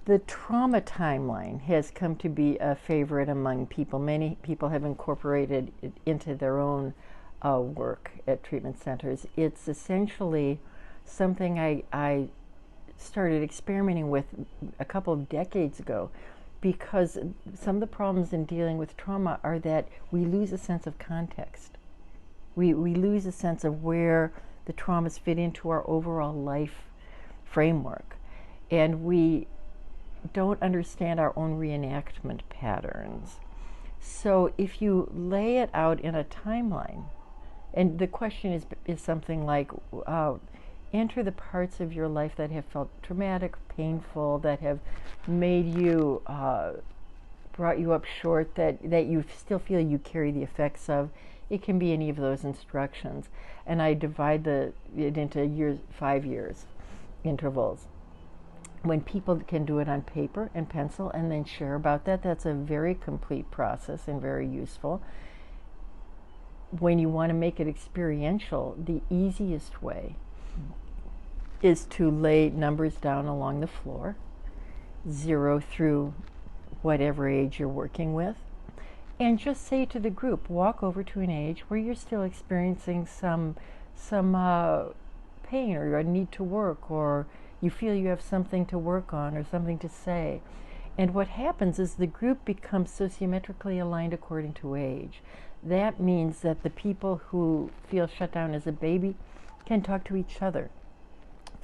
The trauma timeline has come to be a favorite among people. Many people have incorporated it into their own work at treatment centers. It's essentially something I started experimenting with a couple of decades ago, because some of the problems in dealing with trauma are that we lose a sense of context. We lose a sense of where the traumas fit into our overall life framework. And we don't understand our own reenactment patterns. So if you lay it out in a timeline, and the question is something like, enter the parts of your life that have felt traumatic, painful, that have made you, brought you up short, that you still feel you carry the effects of. It can be any of those instructions. And I divide it into 5 years intervals. When people can do it on paper and pencil and then share about that, that's a very complete process and very useful. When you want to make it experiential, the easiest way is to lay numbers down along the floor, 0 through whatever age you're working with, and just say to the group, walk over to an age where you're still experiencing some pain, or a need to work, or you feel you have something to work on or something to say. And what happens is the group becomes sociometrically aligned according to age. That means that the people who feel shut down as a baby can talk to each other.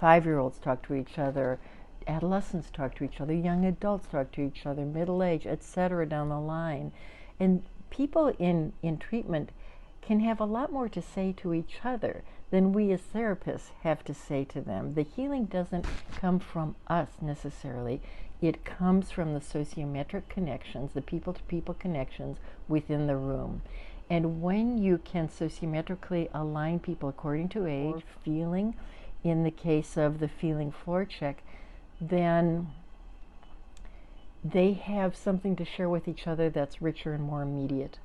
5-year-olds talk to each other, adolescents talk to each other, young adults talk to each other, middle age, etc. down the line. And people in treatment can have a lot more to say to each other than we as therapists have to say to them. The healing doesn't come from us necessarily. It comes from the sociometric connections, the people-to-people connections within the room. And when you can sociometrically align people according to age, feeling, in the case of the feeling floor check, then they have something to share with each other that's richer and more immediate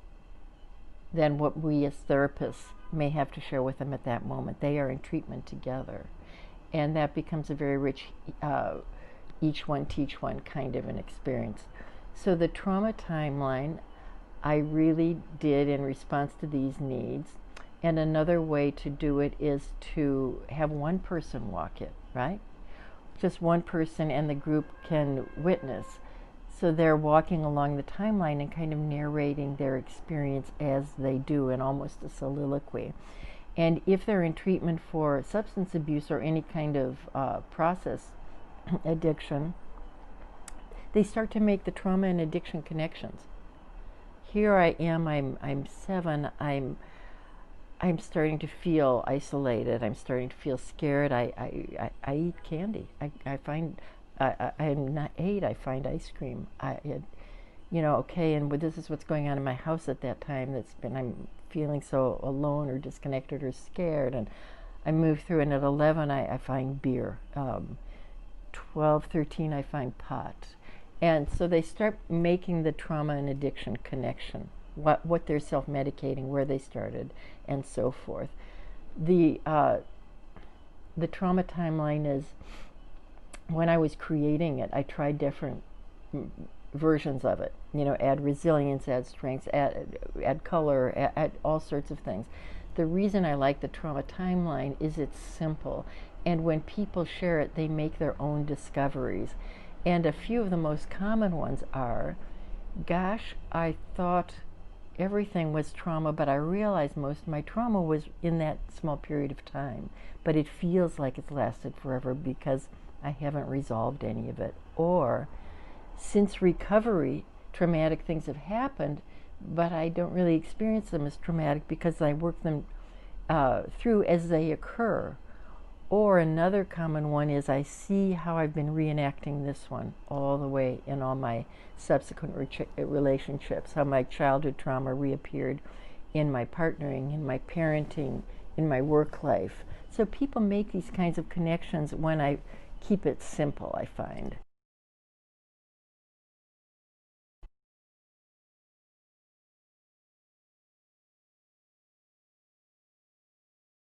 than what we as therapists may have to share with them at that moment. They are in treatment together. And that becomes a very rich, each one teach one kind of an experience. So the trauma timeline, I really did in response to these needs. And another way to do it is to have one person walk it, right? Just one person, and the group can witness. So they're walking along the timeline and kind of narrating their experience as they do, in almost a soliloquy. And if they're in treatment for substance abuse or any kind of process addiction, they start to make the trauma and addiction connections. Here I am, I'm 7, I'm starting to feel isolated, I'm starting to feel scared, I eat candy, I find I'm not 8, I find ice cream. Okay, and this is what's going on in my house at that time. I'm feeling so alone or disconnected or scared, and I move through, and at 11 I find beer. 12, 13 I find pot. And so they start making the trauma and addiction connection, what they're self-medicating, where they started, and so forth. The trauma timeline is, when I was creating it, I tried different versions of it. Add resilience, add strengths, add color, add all sorts of things. The reason I like the trauma timeline is it's simple. And when people share it, they make their own discoveries. And a few of the most common ones are, gosh, I thought everything was trauma, but I realized most of my trauma was in that small period of time. But it feels like it's lasted forever because I haven't resolved any of it. Or, since recovery, traumatic things have happened, but I don't really experience them as traumatic because I work them through as they occur. Or another common one is, I see how I've been reenacting this one all the way in all my subsequent relationships, how my childhood trauma reappeared in my partnering, in my parenting, in my work life. So people make these kinds of connections when I keep it simple, I find.